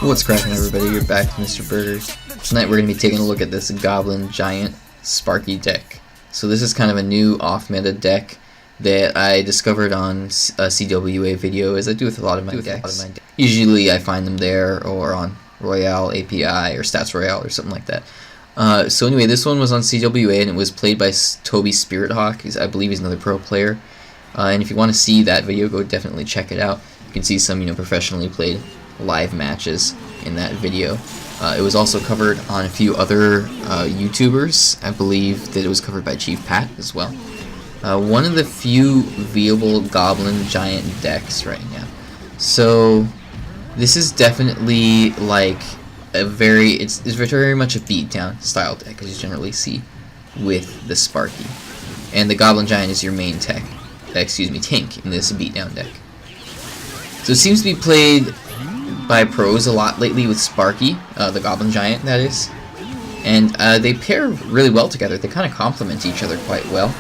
What's cracking, everybody? You're back to Mr. Berger. Tonight we're going to be taking a look at this Goblin Giant Sparky deck. So this is kind of a new off-meta deck that I discovered on a CWA video, as I do with a lot of my decks. Usually I find them there or on Royale API or Stats Royale or something like that. So anyway, this one was on CWA and it was played by Tobi SpiritHawk. I believe he's another pro player. And if you want to see that video, go definitely check it out. You can see some professionally played live matches in that video. It was also covered on a few other YouTubers. I believe that it was covered by Chief Pat as well. One of the few viable Goblin Giant decks right now. So this is definitely like a it's very much a beatdown style deck, as you generally see with the Sparky. And the Goblin Giant is your main tank in this beatdown deck. So it seems to be played by pros a lot lately with Sparky, the Goblin Giant, that is. And they pair really well together. They kind of complement each other quite well.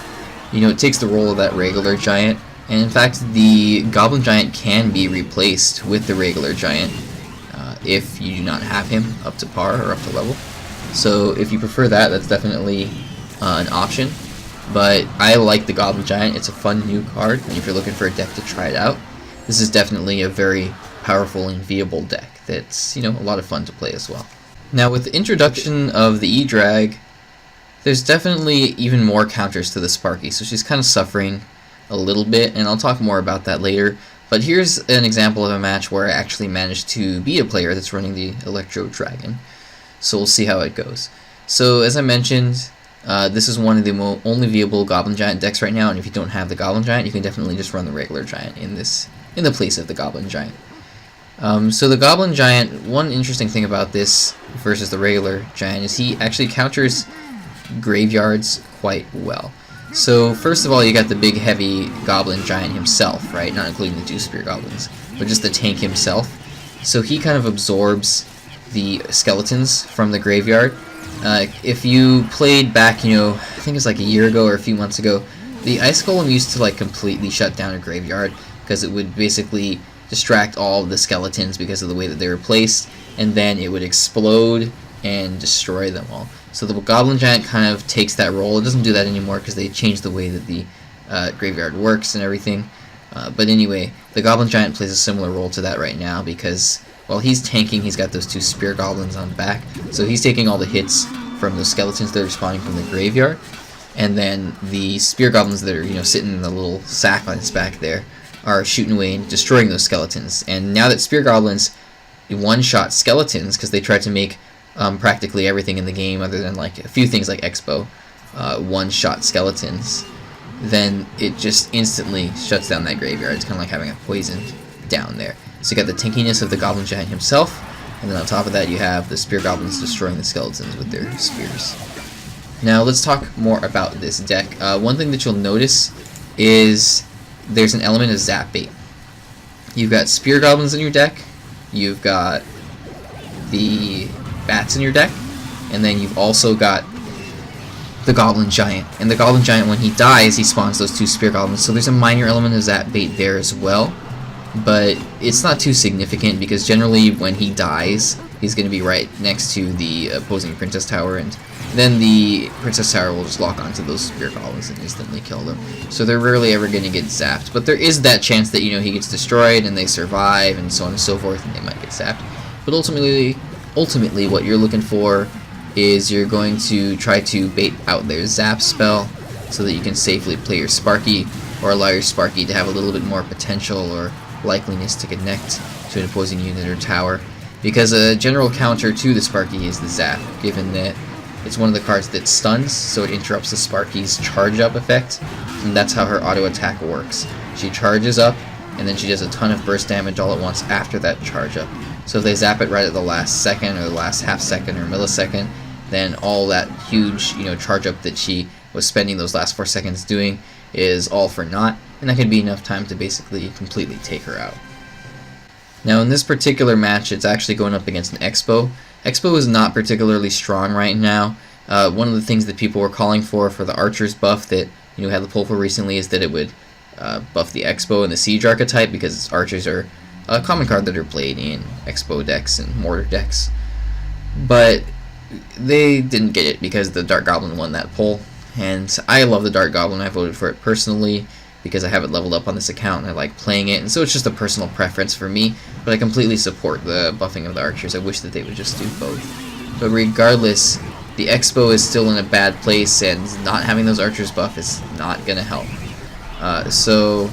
It takes the role of that regular giant. And in fact, the Goblin Giant can be replaced with the regular giant if you do not have him up to par or up to level. So if you prefer that, that's definitely an option. But I like the Goblin Giant. It's a fun new card, and if you're looking for a deck to try it out, this is definitely a very powerful and viable deck that's, a lot of fun to play as well. Now, with the introduction of the E-Drag, there's definitely even more counters to the Sparky, so she's kind of suffering a little bit, and I'll talk more about that later. But here's an example of a match where I actually managed to beat a player that's running the Electro Dragon. So we'll see how it goes. So as I mentioned, this is one of the only viable Goblin Giant decks right now, and if you don't have the Goblin Giant, you can definitely just run the regular Giant in the place of the Goblin Giant. So the Goblin Giant, one interesting thing about this versus the regular Giant is he actually counters graveyards quite well. So first of all, you got the big heavy Goblin Giant himself, right? Not including the 2 Spear Goblins, but just the tank himself. So he kind of absorbs the skeletons from the graveyard. If you played back, I think it's like a year ago or a few months ago, the Ice Golem used to completely shut down a graveyard because it would basically distract all of the skeletons because of the way that they were placed, and then it would explode and destroy them all. So the Goblin Giant kind of takes that role. It doesn't do that anymore because they changed the way that the graveyard works and everything. But anyway, the Goblin Giant plays a similar role to that right now because while he's tanking, he's got those 2 Spear Goblins on the back. So he's taking all the hits from the skeletons that are spawning from the graveyard. And then the Spear Goblins that are, sitting in the little sack on his back there are shooting away and destroying those skeletons. And now that Spear Goblins one-shot skeletons, because they tried to make practically everything in the game other than a few things like Expo one-shot skeletons, then it just instantly shuts down that graveyard. It's kind of like having a poison down there. So you got the tankiness of the Goblin Giant himself, and then on top of that you have the Spear Goblins destroying the skeletons with their spears. Now let's talk more about this deck. One thing that you'll notice is there's an element of zap bait. You've got Spear Goblins in your deck, you've got the bats in your deck, and then you've also got the Goblin Giant. And the Goblin Giant, when he dies, he spawns those 2 Spear Goblins, so there's a minor element of zap bait there as well. But it's not too significant because generally when he dies, he's going to be right next to the opposing Princess Tower, and then the Princess Tower will just lock onto those Spear Goblins and instantly kill them. So they're rarely ever going to get zapped. But there is that chance that, he gets destroyed and they survive and so on and so forth, and they might get zapped. But ultimately what you're looking for is you're going to try to bait out their zap spell so that you can safely play your Sparky, or allow your Sparky to have a little bit more potential or likeliness to connect to an opposing unit or tower, because a general counter to the Sparky is the zap, given that it's one of the cards that stuns, so it interrupts the Sparky's charge up effect, and that's how her auto attack works. She charges up and then she does a ton of burst damage all at once after that charge up. So if they zap it right at the last second or the last half second or millisecond, then all that huge charge up that she was spending those last 4 seconds doing is all for naught, and that can be enough time to basically completely take her out. Now in this particular match, it's actually going up against an Expo. Expo is not particularly strong right now. One of the things that people were calling for the Archer's buff that had the pull for recently is that it would buff the Expo and the Siege archetype, because archers are a common card that are played in Expo decks and Mortar decks. But they didn't get it because the Dark Goblin won that poll, and I love the Dark Goblin. I voted for it personally because I have it leveled up on this account and I like playing it, and so it's just a personal preference for me, but I completely support the buffing of the archers. I wish that they would just do both. But regardless, the Expo is still in a bad place, and not having those archers buff is not going to help. So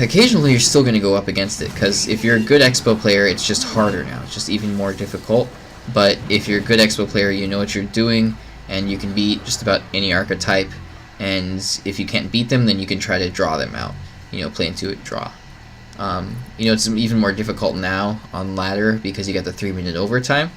occasionally you're still going to go up against it, because if you're a good Expo player, it's just harder now. It's just even more difficult. But if you're a good Expo player, you know what you're doing, and you can beat just about any archetype. And if you can't beat them, then you can try to draw them out. You know, play into it, draw. You know, it's even more difficult now on ladder because you got the 3-minute overtime.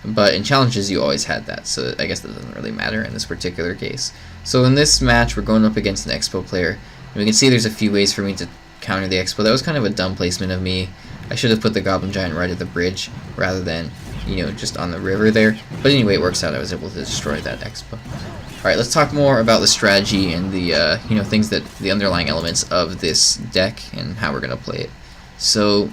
But in challenges, you always had that, so I guess that doesn't really matter in this particular case. So in this match, we're going up against an Expo player. And we can see there's a few ways for me to counter the Expo. That was kind of a dumb placement of me. I should have put the Goblin Giant right at the bridge rather than, you know, just on the river there. But anyway, it works out. I was able to destroy that Expo. Alright, let's talk more about the strategy and the, you know, things that, the underlying elements of this deck and how we're going to play it. So,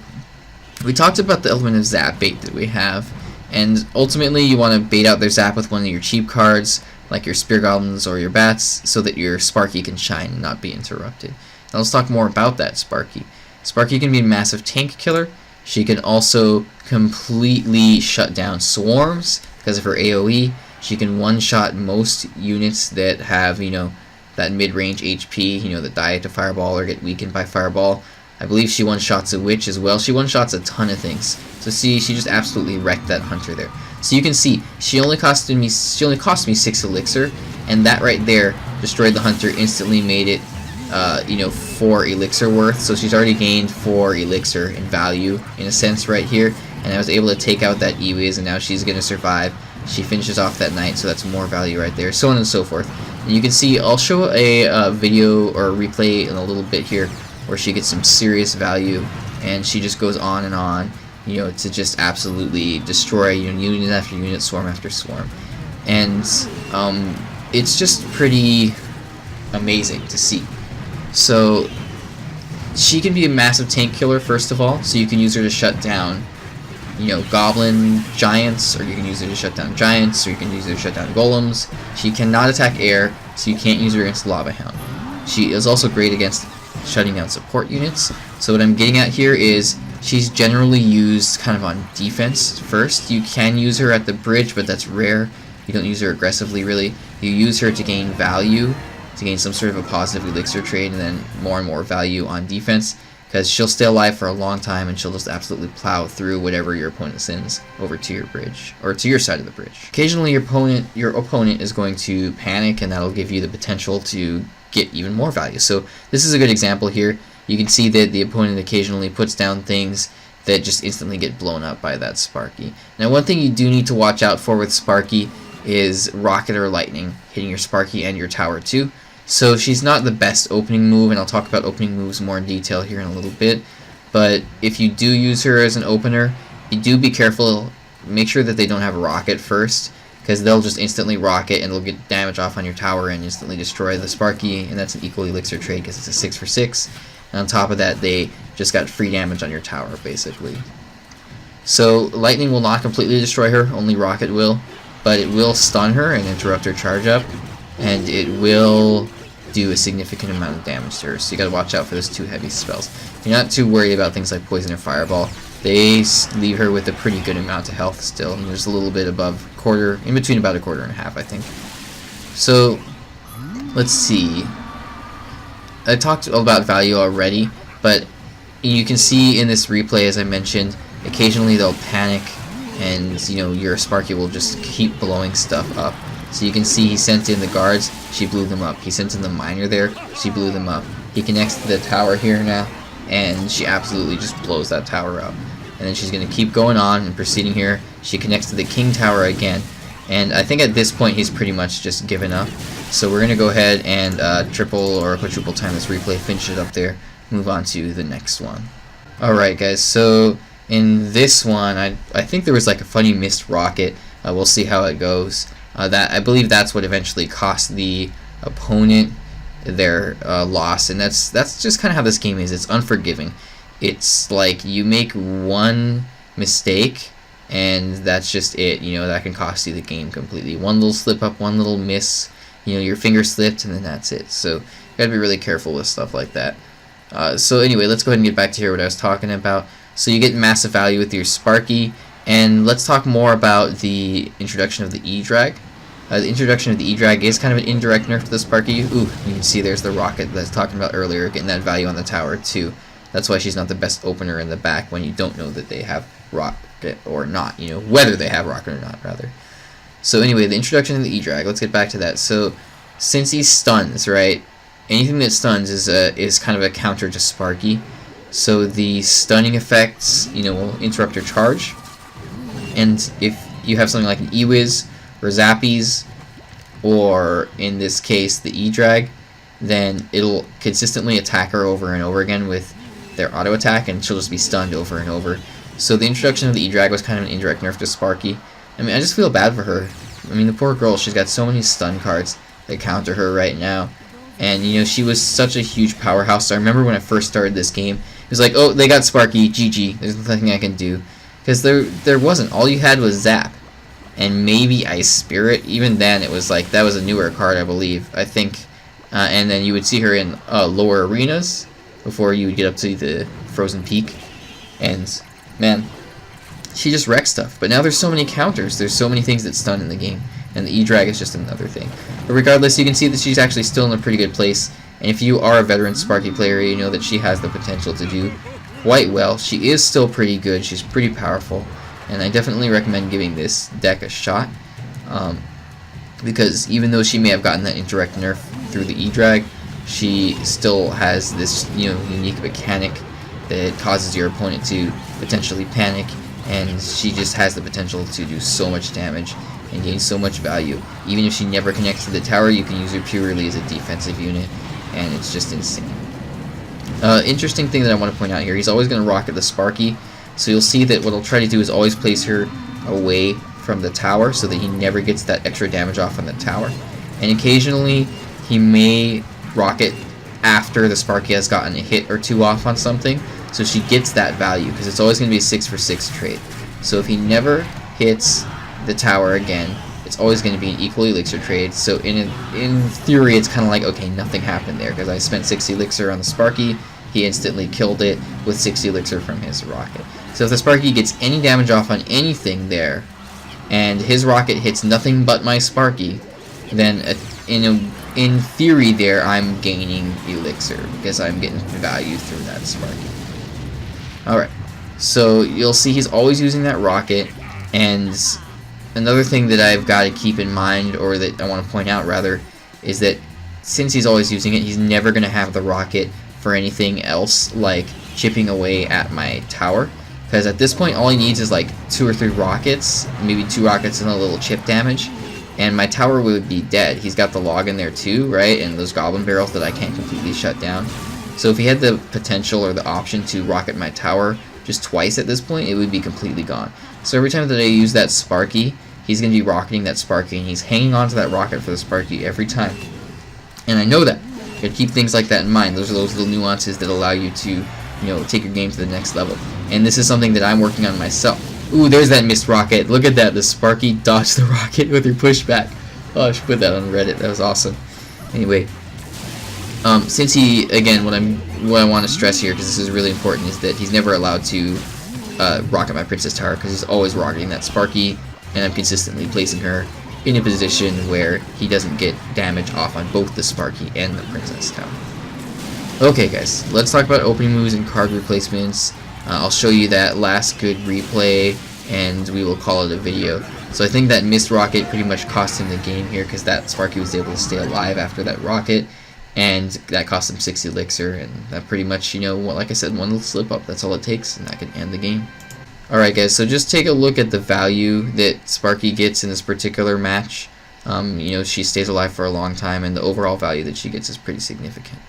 we talked about the element of zap bait that we have, and ultimately you want to bait out their zap with one of your cheap cards, like your Spear Goblins or your Bats, so that your Sparky can shine and not be interrupted. Now let's talk more about that Sparky. Sparky can be a massive tank killer. She can also completely shut down swarms because of her AoE. She can one-shot most units that have, you know, that mid-range HP, you know, that die to Fireball or get weakened by Fireball. I believe she one-shots a Witch as well. She one-shots a ton of things. So see, she just absolutely wrecked that Hunter there. So you can see, she only cost me 6 Elixir, and that right there destroyed the Hunter, instantly made it, you know, 4 Elixir worth. So she's already gained 4 Elixir in value, in a sense, right here. And I was able to take out that E-Wiz, and now she's going to survive. She finishes off that Knight, so that's more value right there, so on and so forth. And you can see, I'll show a video or a replay in a little bit here where she gets some serious value, and she just goes on, you know, to just absolutely destroy, you know, unit after unit, swarm after swarm. And it's just pretty amazing to see. So she can be a massive tank killer, first of all, so you can use her to shut down, you know, Goblin Giants, or you can use her to shut down Giants, or you can use her to shut down Golems. She cannot attack air, so you can't use her against Lava Hound. She is also great against shutting down support units. So what I'm getting at here is she's generally used kind of on defense first. You can use her at the bridge, but that's rare. You don't use her aggressively, really. You use her to gain value, to gain some sort of a positive elixir trade, and then more and more value on defense, because she'll stay alive for a long time and she'll just absolutely plow through whatever your opponent sends over to your bridge, or to your side of the bridge. Occasionally your opponent is going to panic, and that'll give you the potential to get even more value. So this is a good example here. You can see that the opponent occasionally puts down things that just instantly get blown up by that Sparky. Now one thing you do need to watch out for with Sparky is Rocket or Lightning hitting your Sparky and your tower too. So she's not the best opening move, and I'll talk about opening moves more in detail here in a little bit. But if you do use her as an opener, you do be careful. Make sure that they don't have a rocket first, because they'll just instantly rocket and they'll get damage off on your tower and instantly destroy the Sparky, and that's an equal elixir trade because it's a 6 for 6. And on top of that, they just got free damage on your tower, basically. So Lightning will not completely destroy her, only Rocket will, but it will stun her and interrupt her charge up, and it will do a significant amount of damage to her, so you gotta watch out for those 2 heavy spells. You're not too worried about things like Poison or Fireball. They leave her with a pretty good amount of health still, and there's a little bit above quarter, in between about a quarter and a half, I think. So, let's see. I talked about value already, but you can see in this replay, as I mentioned, occasionally they'll panic, and, you know, your Sparky will just keep blowing stuff up. So you can see he sent in the guards, she blew them up. He sent in the miner there, she blew them up. He connects to the tower here now, and she absolutely just blows that tower up. And then she's going to keep going on and proceeding here. She connects to the king tower again, and I think at this point he's pretty much just given up. So we're going to go ahead and triple or quadruple time this replay, finish it up there, move on to the next one. Alright guys, so in this one, I think there was like a funny missed rocket. We'll see how it goes. That I believe that's what eventually cost the opponent their loss, and that's just kind of how this game is. It's unforgiving. It's like you make one mistake and that's just it. You know, that can cost you the game completely. One little slip up, one little miss, you know, your finger slipped, and then that's it. So you gotta be really careful with stuff like that. So anyway, let's go ahead and get back to here what I was talking about. So you get massive value with your Sparky, and let's talk more about the introduction of the E-Drag. The introduction of the E-Drag is kind of an indirect nerf to the Sparky. Ooh, you can see there's the rocket that I was talking about earlier, getting that value on the tower too. That's why she's not the best opener in the back when you don't know that they have rocket or not, you know, whether they have rocket or not, rather. So anyway, the introduction of the E-Drag, let's get back to that. So since he stuns, right, anything that stuns is kind of a counter to Sparky. So the stunning effects, you know, will interrupt your charge. And if you have something like an E-Wiz or Zappies, or in this case the E-Drag, then it'll consistently attack her over and over again with their auto attack, and she'll just be stunned over and over. So the introduction of the E-Drag was kind of an indirect nerf to Sparky. I mean, I just feel bad for her. I mean, the poor girl, she's got so many stun cards that counter her right now. And, you know, she was such a huge powerhouse. So I remember when I first started this game, it was like, oh, they got Sparky, GG, there's nothing I can do. Because there wasn't. All you had was Zap. And maybe Ice Spirit. Even then, it was like, that was a newer card, I believe. I think. And then you would see her in lower arenas before you would get up to the Frozen Peak. And, man, she just wrecks stuff. But now there's so many counters. There's so many things that stun in the game. And the E-Drag is just another thing. But regardless, you can see that she's actually still in a pretty good place. And if you are a veteran Sparky player, you know that she has the potential to do quite well. She is still pretty good. She's pretty powerful. And I definitely recommend giving this deck a shot. Because even though she may have gotten that indirect nerf through the E-Drag, she still has this, you know, unique mechanic that causes your opponent to potentially panic, and she just has the potential to do so much damage and gain so much value. Even if she never connects to the tower, you can use her purely as a defensive unit, and it's just insane. Interesting thing that I want to point out here, he's always going to rocket the Sparky, so you'll see that what he'll try to do is always place her away from the tower so that he never gets that extra damage off on the tower. And occasionally he may rocket after the Sparky has gotten a hit or two off on something, so she gets that value, because it's always going to be a 6-for-6 trade. So if he never hits the tower again, it's always going to be an equal elixir trade. So in theory, it's kind of like, okay, nothing happened there, because I spent 6 elixir on the Sparky, he instantly killed it with 6 elixir from his rocket. So if the Sparky gets any damage off on anything there, and his rocket hits nothing but my Sparky, then in theory there I'm gaining elixir, because I'm getting value through that Sparky. Alright, so you'll see he's always using that rocket, and another thing that I've got to keep in mind, or that I want to point out rather, is that since he's always using it, he's never going to have the rocket for anything else like chipping away at my tower. Because at this point, all he needs is like 2 or 3 rockets, maybe 2 rockets and a little chip damage, and my tower would be dead. He's got the log in there too, right? And those goblin barrels that I can't completely shut down. So if he had the potential or the option to rocket my tower just twice at this point, it would be completely gone. So every time that I use that Sparky, he's going to be rocketing that Sparky, and he's hanging on to that rocket for the Sparky every time. And I know that. You gotta keep things like that in mind. Those are those little nuances that allow you to, you know, take your game to the next level. And this is something that I'm working on myself. Ooh, there's that missed rocket. Look at that. The Sparky dodged the rocket with her pushback. Oh, I should put that on Reddit. That was awesome. Anyway, since he, again, what I want to stress here, because this is really important, is that he's never allowed to rocket my Princess Tower, because he's always rocketing that Sparky, and I'm consistently placing her in a position where he doesn't get damage off on both the Sparky and the Princess Tower. Okay guys, let's talk about opening moves and card replacements. I'll show you that last good replay, and we will call it a video. So I think that missed rocket pretty much cost him the game here, because that Sparky was able to stay alive after that rocket, and that cost him 6 elixir, and that pretty much, you know, like I said, one little slip up, that's all it takes, and that can end the game. Alright guys, so just take a look at the value that Sparky gets in this particular match. You know, she stays alive for a long time, and the overall value that she gets is pretty significant.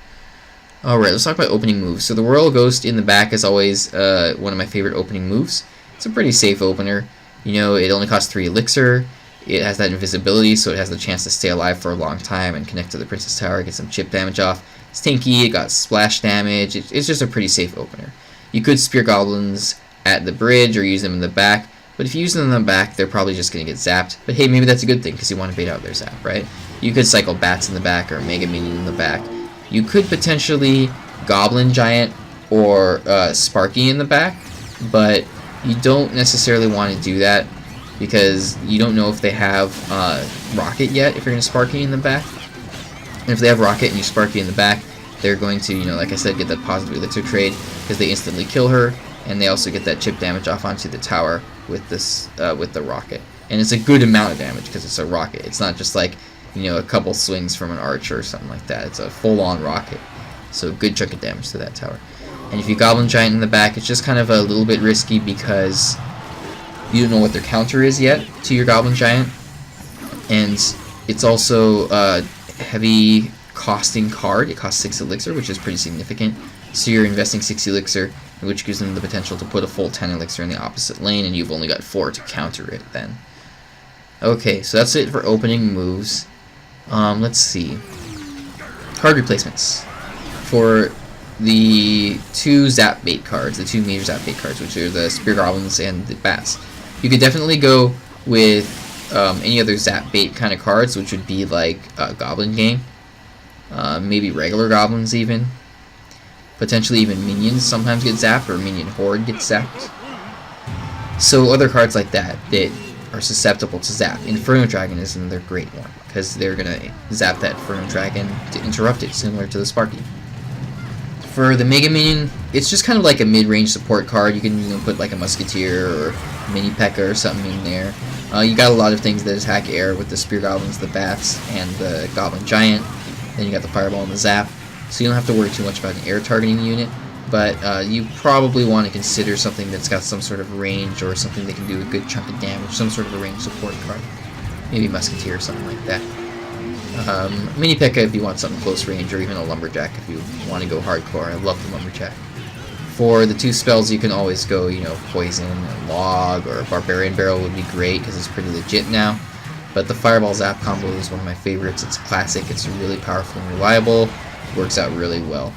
Alright, let's talk about opening moves. So the Royal Ghost in the back is always one of my favorite opening moves. It's a pretty safe opener. You know, it only costs 3 elixir. It has that invisibility, so it has the chance to stay alive for a long time and connect to the Princess Tower, get some chip damage off. It's tanky, it got splash damage, it's just a pretty safe opener. You could Spear Goblins at the bridge or use them in the back, but if you use them in the back, they're probably just going to get zapped. But hey, maybe that's a good thing, because you want to bait out their zap, right? You could cycle Bats in the back or Mega Minion in the back. You could potentially Goblin Giant or Sparky in the back, but you don't necessarily want to do that, because you don't know if they have Rocket yet, if you're going to Sparky in the back. And if they have Rocket and you Sparky in the back, they're going to, like I said, get that positive elixir trade, because they instantly kill her, and they also get that chip damage off onto the tower with this with the Rocket. And it's a good amount of damage, because it's a Rocket. It's not just like, a couple swings from an archer or something like that. It's a full-on Rocket. So good chunk of damage to that tower. And if you Goblin Giant in the back, it's just kind of a little bit risky, because you don't know what their counter is yet to your Goblin Giant, and it's also a heavy costing card. It costs 6 elixir, which is pretty significant. So you're investing 6 elixir, which gives them the potential to put a full 10 elixir in the opposite lane, and you've only got 4 to counter it then. Okay, so that's it for opening moves. Let's see. Card replacements. For the 2 Zap Bait cards, the 2 major Zap Bait cards, which are the Spear Goblins and the Bats. You could definitely go with any other Zap Bait kind of cards, which would be like Goblin Gang, maybe regular Goblins even. Potentially even Minions sometimes get zapped, or Minion Horde gets zapped. So other cards like that are susceptible to zap. Inferno Dragon is another great one, because they're going to zap that Inferno Dragon to interrupt it, similar to the Sparky. For the Mega Minion, it's just kind of like a mid-range support card. You can put like a Musketeer or Mini P.E.K.K.A. or something in there. You got a lot of things that attack air with the Spear Goblins, the Bats, and the Goblin Giant. Then you got the Fireball and the Zap. So you don't have to worry too much about an air targeting unit. But you probably want to consider something that's got some sort of range, or something that can do a good chunk of damage. Some sort of a range support card. Maybe Musketeer or something like that. Mini P.E.K.K.A. if you want something close range, or even a Lumberjack if you want to go hardcore. I love the Lumberjack. For the 2 spells, you can always go, Poison, or Log, or Barbarian Barrel would be great, because it's pretty legit now. But the Fireball Zap combo is one of my favorites. It's classic, it's really powerful and reliable, works out really well.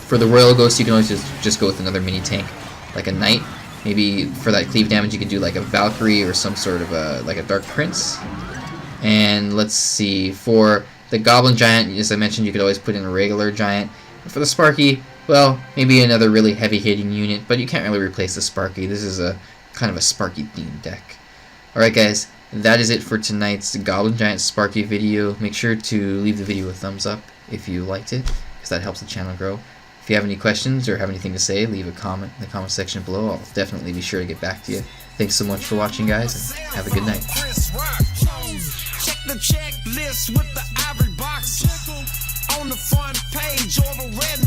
For the Royal Ghost, you can always just go with another mini tank, like a Knight. Maybe for that cleave damage, you could do like a Valkyrie, or some sort of like a Dark Prince. And let's see, for the Goblin Giant, as I mentioned, you could always put in a regular Giant. And for the Sparky, well, maybe another really heavy-hitting unit, but you can't really replace the Sparky. This is a kind of a Sparky-themed deck. Alright guys, that is it for tonight's Goblin Giant Sparky video. Make sure to leave the video a thumbs up if you liked it, because that helps the channel grow. If you have any questions or have anything to say, leave a comment in the comment section below. I'll definitely be sure to get back to you. Thanks so much for watching, guys, and have a good night. Check the checklist with the ivory box on the front page or the red